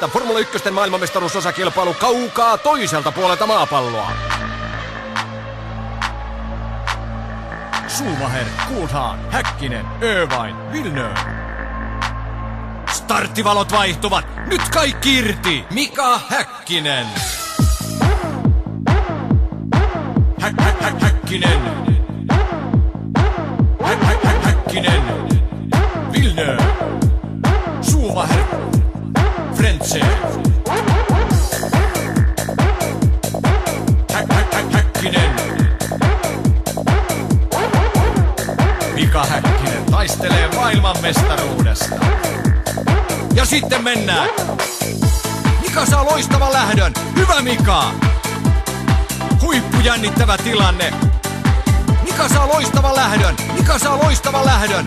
että Formula 1 maailmanmestaruusosakilpailu kaukaa toiselta puolelta maapalloa. Schumacher, Coulthard, Häkkinen, Irvine, Villeneuve. Starttivalot vaihtuvat. Nyt kaikki irti. Mika Häkkinen. Häkkinen. Häkkinen. Villeneuve. Schumacher. Frentzen. Häkkinen. Mika Häkkinen taistelee maailmanmestaruudesta. Ja sitten mennään. Mika saa loistavan lähdön. Hyvä Mika! Huippujännittävä tilanne. Mika saa loistavan lähdön. Mika saa loistavan lähdön.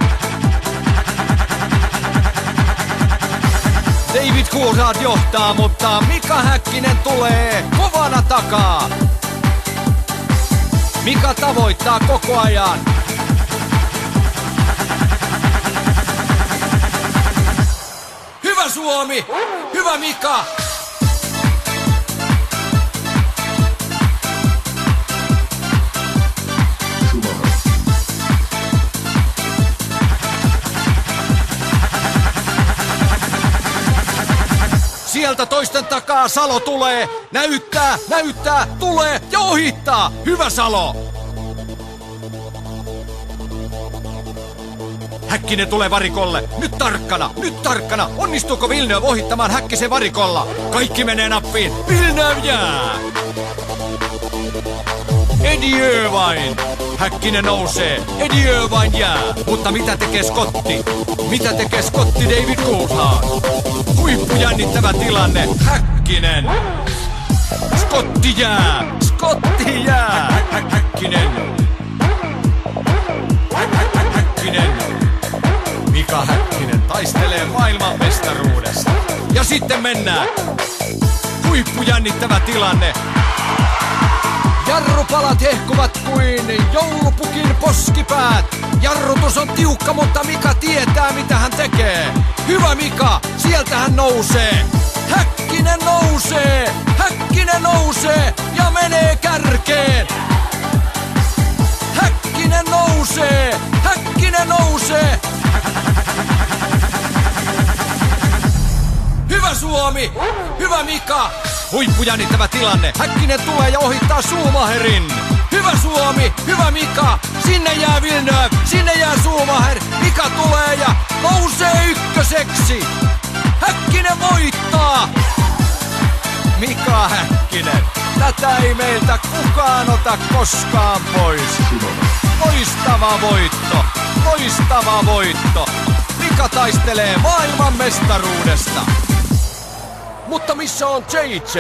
David Coulthard johtaa, mutta Mika Häkkinen tulee kovana takaa. Mika tavoittaa koko ajan. Hyvä Suomi! Hyvä Mika! Sieltä toisten takaa Salo tulee, näyttää, tulee ja ohittaa. Hyvä Salo! Häkkinen tulee varikolle. Nyt tarkkana. Onnistuuko Villeneuve ohittamaan Häkkisen varikolla? Kaikki menee nappiin. Villeneuve jää! Eddie Irvine. Häkkinen nousee. Eddie Irvine jää. Mutta mitä tekee Scotti? Mitä tekee Scotti David Coulthard? Huippujännittävä tilanne. Häkkinen. Scotti jää. Häkkinen. Häkkinen. Mika Häkkinen taistelee maailmanmestaruudesta. Ja sitten mennään. Huippujännittävä tilanne. Jarrupalat hehkuvat kuin joulupukin poskipäät. Jarrutus on tiukka, mutta Mika tietää mitä hän tekee. Hyvä Mika, sieltä hän nousee. Häkkinen nousee ja menee kärkeen. Häkkinen nousee. Hyvä Suomi! Hyvä Mika! Huippujännittävä tilanne. Häkkinen tulee ja ohittaa Schumacherin. Hyvä Suomi! Hyvä Mika! Sinne jää Villeneuve, sinne jää Schumacher. Mika tulee ja nousee ykköseksi. Häkkinen voittaa! Mika Häkkinen. Tätä ei meiltä kukaan ota koskaan pois. Loistava voitto. Mika taistelee maailmanmestaruudesta. Mutta missä on JJ?